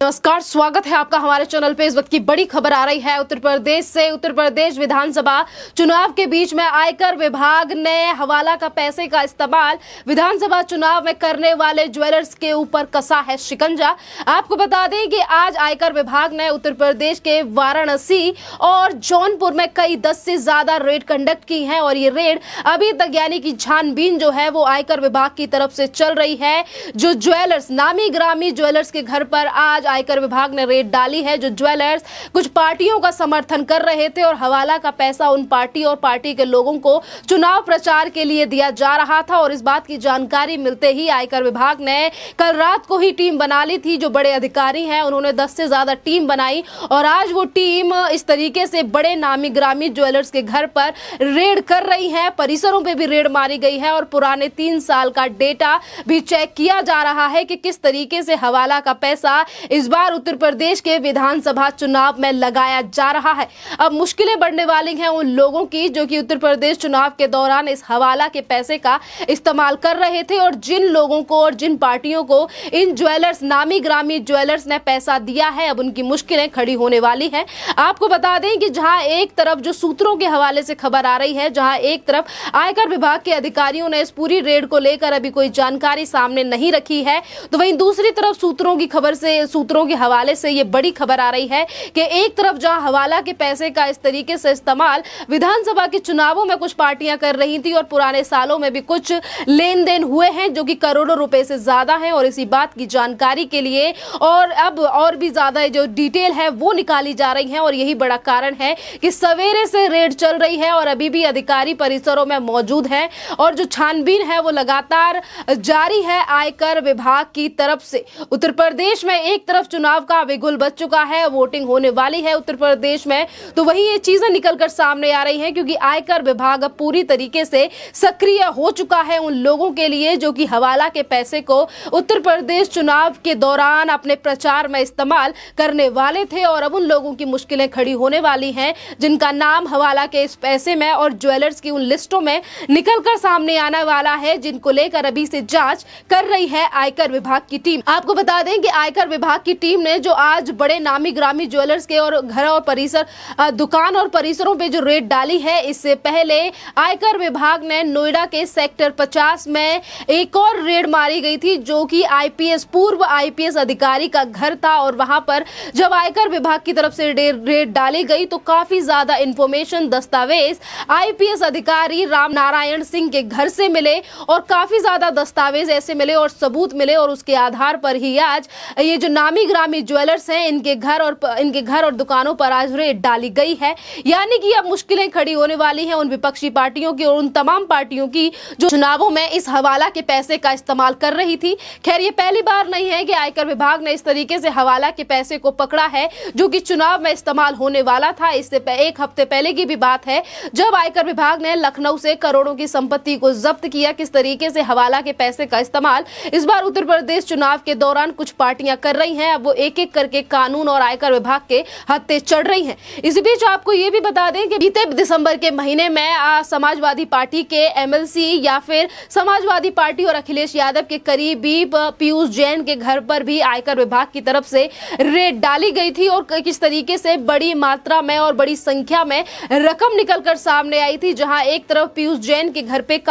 नमस्कार, स्वागत है आपका हमारे चैनल पे। इस वक्त की बड़ी खबर आ रही है उत्तर प्रदेश से। उत्तर प्रदेश विधानसभा चुनाव के बीच में आयकर विभाग ने हवाला का पैसे का इस्तेमाल विधानसभा चुनाव में करने वाले ज्वेलर्स के ऊपर कसा है शिकंजा। आपको बता दें कि आज आयकर विभाग ने उत्तर प्रदेश के वाराणसी और जौनपुर में कई 10 से ज्यादा रेड कंडक्ट की हैं और ये रेड अभी तक यानी कि छानबीन जो है वो आयकर विभाग की तरफ से चल रही है। जो ज्वेलर्स, नामी ग्रामी ज्वेलर्स के घर पर आज आयकर विभाग ने रेड डाली है। जो ज्वेलर्स कुछ पार्टियों का समर्थन कर रहे थे और हवाला का पैसा उन पार्टी और पार्टी के लोगों को चुनाव प्रचार के लिए दिया जा रहा था और इस बात की जानकारी मिलते ही आयकर विभाग ने कल रात को ही टीम बना ली थी। जो बड़े अधिकारी हैं उन्होंने 10 से ज्यादा टीम बनाई और आज वो टीम इस तरीके से बड़े नामी ग्रामी ज्वेलर्स के घर पर रेड कर रही है। परिसरों पे भी रेड मारी गई है और पुराने 3 साल का डेटा भी चेक किया जा रहा है कि किस तरीके से हवाला का पैसा इस बार उत्तर प्रदेश के विधानसभा चुनाव में लगाया जा रहा है। अब मुश्किलें बढ़ने वाली हैं उन लोगों की जो कि उत्तर प्रदेश चुनाव के दौरान इस हवाला के पैसे का इस्तेमाल कर रहे थे और जिन लोगों को और जिन पार्टियों को इन ज्वेलर्स, नामी ग्रामी ज्वेलर्स ने पैसा दिया है, अब उनकी मुश्किलें खड़ी होने वाली हैं। आपको बता दें कि जहां एक तरफ जो सूत्रों के हवाले से खबर आ रही है, जहां एक तरफ आयकर विभाग के अधिकारियों ने इस पूरी रेड को लेकर अभी कोई जानकारी सामने नहीं रखी है, तो वहीं दूसरी तरफ सूत्रों की खबर से, सूत्रों के हवाले से ये बड़ी खबर आ रही है कि एक तरफ जहां हवाला के पैसे का इस तरीके से इस्तेमाल विधानसभा के चुनावों में कुछ पार्टियां कर रही थी और पुराने सालों में भी कुछ लेन देन हुए हैं जो कि करोड़ों रुपए से ज्यादा हैं और इसी बात की जानकारी के लिए और अब और भी ज्यादा जो डिटेल है वो निकाली जा रही है और यही बड़ा कारण है कि सवेरे से रेड चल रही है और अभी भी अधिकारी परिसरों में मौजूद हैं और जो छानबीन है वो लगातार जारी है आयकर विभाग की तरफ से। उत्तर प्रदेश में एक तरफ चुनाव का बिगुल बज चुका है, वोटिंग होने वाली है उत्तर प्रदेश में, तो वही ये चीजें निकलकर सामने आ रही हैं क्योंकि आयकर विभाग अब पूरी तरीके से सक्रिय हो चुका है उन लोगों के लिए जो कि हवाला के पैसे को उत्तर प्रदेश चुनाव के दौरान अपने प्रचार में इस्तेमाल करने वाले थे और अब उन लोगों की मुश्किलें खड़ी होने वाली हैं जिनका नाम हवाला के इस पैसे में और ज्वेलर्स की उन लिस्टों में निकलकर सामने आने वाला है, जिनको लेकर अभी से जांच कर रही है आयकर विभाग की टीम। आपको बता दें कि आयकर विभाग की टीम ने जो आज बड़े नामी ग्रामी ज्वेलर्स के और घर और परिसर, दुकान और परिसरों पे जो रेड डाली है, इससे पहले आयकर विभाग ने नोएडा के सेक्टर 50 में एक और रेड मारी गई थी जो कि आईपीएस, पूर्व आईपीएस अधिकारी का घर था और वहां पर जब आयकर विभाग की तरफ से रेड डाली गई तो काफी ज्यादा इंफॉर्मेशन, दस्तावेज आईपीएस अधिकारी राम नारायण सिंह के घर से मिले और काफी ज्यादा दस्तावेज ऐसे मिले और सबूत मिले और उसके आधार पर ही आज ये जो नामी ग्रामी ज्वेलर्स हैं इनके घर और दुकानों पर आज रेड डाली गई है। यानी कि अब मुश्किलें खड़ी होने वाली हैं उन विपक्षी पार्टियों की और उन तमाम पार्टियों की जो चुनावों में इस हवाला के पैसे का इस्तेमाल कर रही थी। खैर, ये पहली बार नहीं है कि आयकर विभाग ने इस तरीके से हवाला के पैसे को पकड़ा है जो कि चुनाव में इस्तेमाल होने वाला था। इससे एक हफ्ते पहले की भी बात है जब आयकर विभाग ने लखनऊ से करोड़ों की संपत्ति को जब्त किया। किस तरीके से हवाला के पैसे का इस्तेमाल इस बार उत्तर प्रदेश चुनाव के दौरान कुछ पार्टियां कर रही हैं, अब वो एक एक करके कानून और आयकर विभाग के हत्थे चढ़ रही हैं। इस बीच आपको ये भी बता दें कि बीते दिसंबर के महीने में समाजवादी पार्टी के एमएलसी या फिर समाजवादी पार्टी और अखिलेश यादव के करीबी पीयूष जैन के घर पर भी आयकर विभाग की तरफ से रेड डाली गई थी और किस तरीके से बड़ी मात्रा में और बड़ी संख्या में रकम निकलकर सामने आई थी। जहां एक तरफ पीयूष जैन के घर पे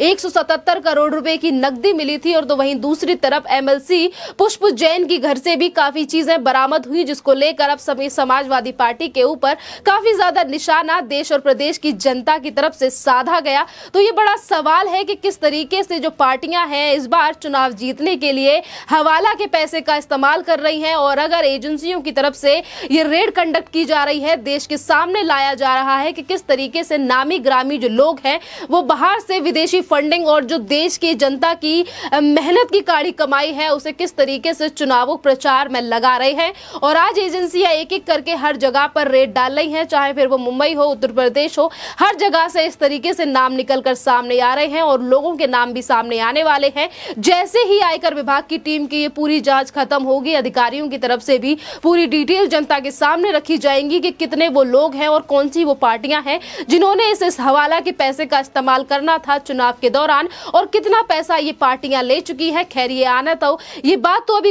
177 करोड़ रुपए की नकदी मिली थी और तो वहीं दूसरी तरफ एमएलसी पुष्प जैन की घर से भी काफी चीजें बरामद हुई, जिसको लेकर अब सभी समाजवादी पार्टी के ऊपर काफी ज्यादा निशाना देश और प्रदेश की जनता की तरफ से साधा गया। तो ये बड़ा सवाल है कि किस तरीके से जो पार्टियां हैं इस बार चुनाव जीतने के लिए हवाला के पैसे का इस्तेमाल कर रही हैं और अगर एजेंसियों की तरफ से ये रेड कंडक्ट की जा रही है, देश के सामने लाया जा रहा है कि किस तरीके से नामी ग्रामी जो लोग हैं वो बाहर से विदेशी फंडिंग और जो देश की जनता की मेहनत की काढ़ी कमाई है उसे किस तरीके से चुनावों प्रचार में लगा रहे हैं। और आज एजेंसियां एक एक करके हर जगह पर रेड डाल रही हैं, चाहे फिर वो मुंबई हो, उत्तर प्रदेश हो, हर जगह से इस तरीके से नाम निकलकर सामने आ रहे हैं और लोगों के नाम भी सामने आने वाले हैं। जैसे ही आयकर विभाग की टीम की ये पूरी जांच खत्म होगी, अधिकारियों की तरफ से भी पूरी डिटेल जनता के सामने रखी जाएंगी कि कितने वो लोग हैं और कौन सी वो पार्टियां हैं जिन्होंने इस हवाला के पैसे का इस्तेमाल करना था चुनाव के दौरान और कितना पैसा ये पार्टियां ले चुकी है। खैर, ये आना तो ये बात तो अभी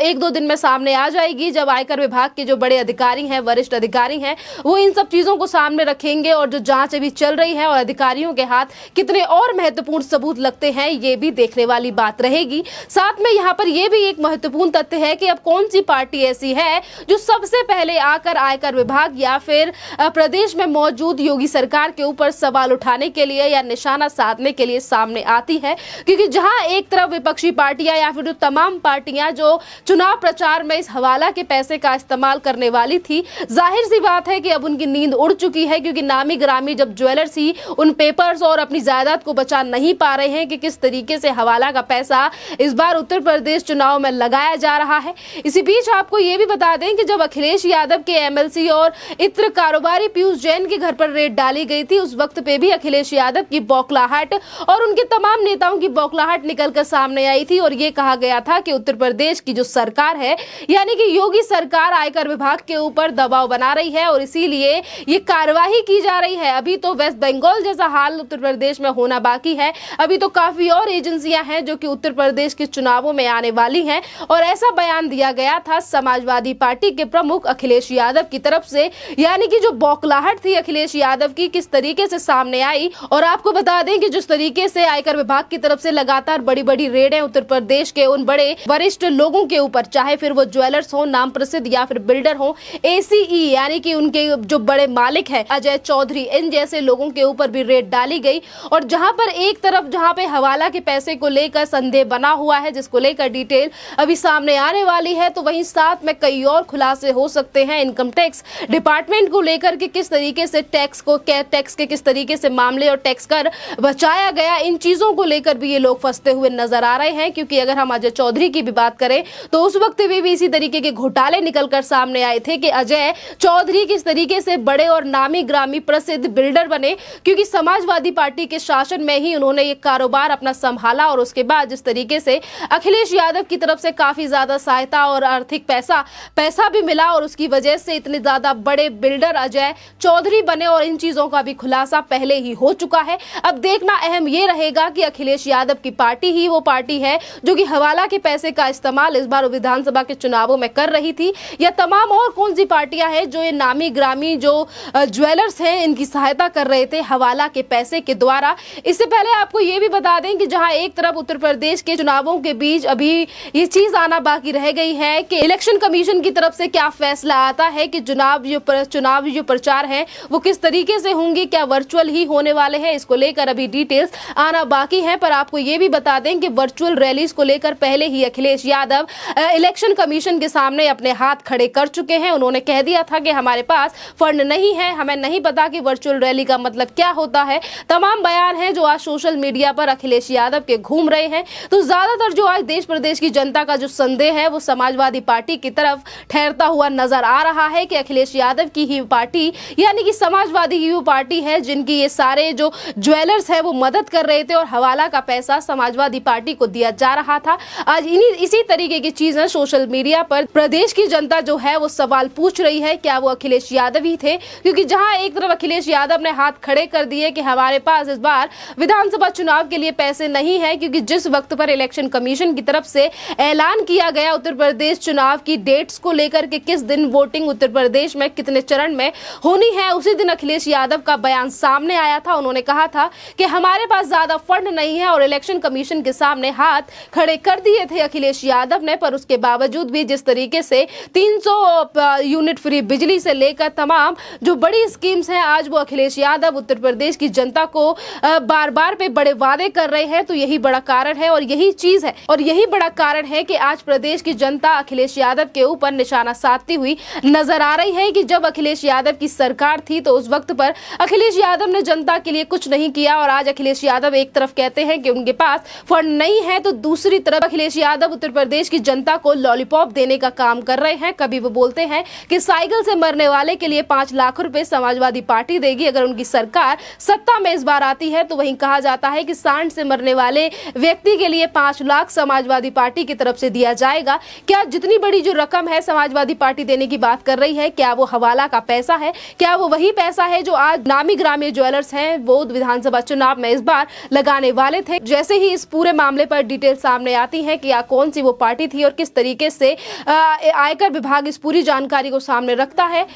एक दो दिन दिन में सामने आ जाएगी जब आयकर विभाग के जो बड़े अधिकारी हैं, वरिष्ठ अधिकारी हैं, वो इन सब चीजों को सामने रखेंगे और जो जांच अभी चल रही है और अधिकारियों के हाथ कितने और महत्वपूर्ण सबूत लगते हैं, ये भी देखने वाली बात रहेगी। साथ में यहाँ पर यह भी एक महत्वपूर्ण तथ्य है कि अब कौन सी पार्टी ऐसी है जो सबसे पहले आकर आयकर विभाग या फिर प्रदेश में मौजूद योगी सरकार के ऊपर सवाल उठाने के लिए या निशाना साधने के लिए सामने आती है। क्योंकि जहां एक तरफ विपक्षी पार्टियां या फिर तमाम पार्टियां जो चुनाव प्रचार में इस हवाला के पैसे का इस्तेमाल करने वाली थी, जाहिर सी बात है कि अब उनकी नींद उड़ चुकी है। क्योंकि नामी ग्रामी जब ज्वेलर्स ही उन पेपर्स और अपनी जायदाद को बचा नहीं पा रहे हैं कि किस तरीके से हवाला का पैसा इस बार उत्तर प्रदेश चुनाव में लगाया जा रहा है। इसी बीच आपको यह भी बता दें कि जब अखिलेश यादव के एमएलसी और इत्र कारोबारी पीयूष जैन के घर पर रेड डाली गई थी, उस वक्त पे भी अखिलेश यादव की बौखलाहट और उनके तमाम नेताओं की बौखलाहट निकलकर सामने आई थी और ये कहा गया था कि उत्तर प्रदेश की जो सरकार है, यानी कि योगी सरकार, आयकर विभाग के ऊपर दबाव बना रही है और इसीलिए ये कार्यवाही की जा रही है। अभी तो वेस्ट बंगाल जैसा हाल उत्तर प्रदेश में होना बाकी है। अभी तो काफी और एजेंसियां हैं जो कि उत्तर प्रदेश के चुनावों में आने वाली हैं और ऐसा बयान दिया गया था समाजवादी पार्टी के प्रमुख अखिलेश यादव की तरफ से। यानी कि जो बौखलाहट थी अखिलेश यादव की किस तरीके से सामने आई। और आपको बता दें कि जिस तरीके से आयकर विभाग की तरफ से लगातार बड़ी बड़ी रेडें उत्तर प्रदेश के उन बड़े वरिष्ठ लोगों के ऊपर, चाहे फिर वो ज्वेलर्स हो, नाम प्रसिद्ध या फिर बिल्डर हो, एसीई यानी कि उनके जो बड़े मालिक है अजय चौधरी, इन जैसे लोगों के ऊपर भी रेड डाली गई। और जहां पर एक तरफ जहां पे हवाला के पैसे को लेकर संदेह बना हुआ है, जिसको लेकर डिटेल अभी सामने आने वाली है, तो वहीं साथ में कई और खुलासे हो सकते हैं इनकम टैक्स डिपार्टमेंट को लेकर कि किस तरीके से टैक्स के किस तरीके से मामले और टैक्स कर बचाया गया। इन चीजों को लेकर भी ये लोग फंसते हुए नजर आ रहे हैं। क्योंकि अगर हम अजय चौधरी की भी बात करें तो उस वक्त भी इसी तरीके के घोटाले निकलकर सामने आए थे कि अजय चौधरी किस तरीके से बड़े और नामी ग्रामी प्रसिद्ध बिल्डर बने, क्योंकि समाजवादी पार्टी के शासन में ही उन्होंने ये कारोबार अपना संभाला। और उसके बाद जिस तरीके से अखिलेश यादव की तरफ से काफी ज्यादा सहायता और आर्थिक पैसा भी मिला और उसकी वजह से इतने ज्यादा बड़े बिल्डर अजय चौधरी बने और इन चीजों का भी खुलासा पहले ही हो चुका है। अब देखना अहम ये रहेगा कि अखिलेश यादव की पार्टी ही वो पार्टी है जो कि हवाला के पैसे का इस्तेमाल इस बार विधानसभा के चुनावों में कर रही थी, या तमाम और कौन सी पार्टियां हैं जो ये नामी ग्रामी जो ज्वेलर्स हैं इनकी सहायता कर रहे थे हवाला के पैसे के द्वारा। इससे पहले आपको ये भी बता दें कि जहां एक तरफ उत्तर प्रदेश के चुनावों के बीच अभी ये चीज आना बाकी रह गई है कि इलेक्शन कमीशन की तरफ से क्या फैसला आता है कि चुनाव जो प्रचार है वो किस तरीके से होंगे, क्या वर्चुअल ही होने वाले हैं, इसको लेकर अभी डिटेल्स आना बाकी है। पर आपको ये भी बता दें कि वर्चुअल रैलीज को लेकर पहले ही अखिलेश यादव इलेक्शन कमीशन के सामने अपने हाथ खड़े कर चुके हैं। उन्होंने कह दिया था कि हमारे पास फंड नहीं है, हमें नहीं पता कि वर्चुअल रैली का मतलब क्या होता है। तमाम बयान हैं जो आज सोशल मीडिया पर अखिलेश यादव के घूम रहे हैं। तो ज्यादातर जो आज देश प्रदेश की जनता का जो संदेह है वो समाजवादी पार्टी की तरफ ठहरता हुआ नजर आ रहा है कि अखिलेश यादव की ही पार्टी यानी कि समाजवादी ही वो पार्टी है जिनकी ये सारे जो ज्वेलर्स है वो मदद कर रहे थे और हवाला का पैसा समाजवादी पार्टी को दिया जा रहा था। आज इसी तरीके की चीजें सोशल मीडिया पर प्रदेश की जनता जो है वो सवाल पूछ रही है, क्या वो अखिलेश यादव ही थे? क्योंकि जहां एक तरफ अखिलेश यादव ने हाथ खड़े कर दिए कि हमारे पास इस बार विधानसभा चुनाव के लिए पैसे नहीं है, क्योंकि जिस वक्त पर इलेक्शन कमीशन की तरफ से ऐलान किया गया उत्तर प्रदेश चुनाव की डेट्स को लेकर के किस दिन वोटिंग उत्तर प्रदेश में कितने चरण में होनी है, उसी दिन अखिलेश यादव का बयान सामने आया था। उन्होंने कहा था कि हमारे पास ज्यादा फंड नहीं है और इलेक्शन कमीशन के सामने हाथ खड़े कर दिए थे अखिलेश यादव ने। पर उसके बावजूद भी जिस तरीके से 300 यूनिट फ्री बिजली से लेकर तमाम जो बड़ी स्कीम्स हैं, आज वो अखिलेश यादव उत्तर प्रदेश की जनता को बार बार पे बड़े वादे कर रहे हैं। तो यही बड़ा कारण है और यही चीज है और यही बड़ा कारण है कि आज प्रदेश की जनता अखिलेश यादव के ऊपर निशाना साधती हुई नजर आ रही है कि जब अखिलेश यादव की सरकार थी तो उस वक्त पर अखिलेश यादव ने जनता के लिए कुछ नहीं किया। और आज अखिलेश यादव एक तरफ कहते हैं कि उनके पास फंड नहीं है, तो दूसरी तरफ अखिलेश यादव उत्तर प्रदेश की जनता को लॉलीपॉप देने का काम कर रहे हैं। कभी वो बोलते हैं कि साइकिल से मरने वाले के लिए 5 लाख रुपए समाजवादी पार्टी देगी अगर उनकी सरकार सत्ता में इस बार आती है, तो वहीं कहा जाता है कि सांड से मरने वाले व्यक्ति के लिए 5 लाख समाजवादी पार्टी की तरफ से दिया जाएगा। क्या जितनी बड़ी जो रकम है समाजवादी पार्टी देने की बात कर रही है, क्या वो हवाला का पैसा है? क्या वो वही पैसा है जो आज नामी ग्रामी ज्वेलर्स हैं वो विधानसभा चुनाव में इस बार लगाने वाले थे? जैसे ही इस पूरे मामले पर डिटेल सामने आती है कि कौन सी वो पार्टी थी और किस तरीके तरीके से आयकर विभाग इस पूरी जानकारी को सामने रखता है,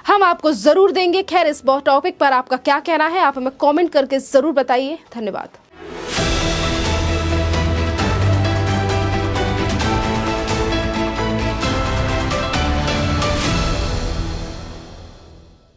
हम आपको जरूर देंगे। खैर, इस टॉपिक पर आपका क्या कहना है, आप हमें कमेंट करके जरूर बताइए। धन्यवाद।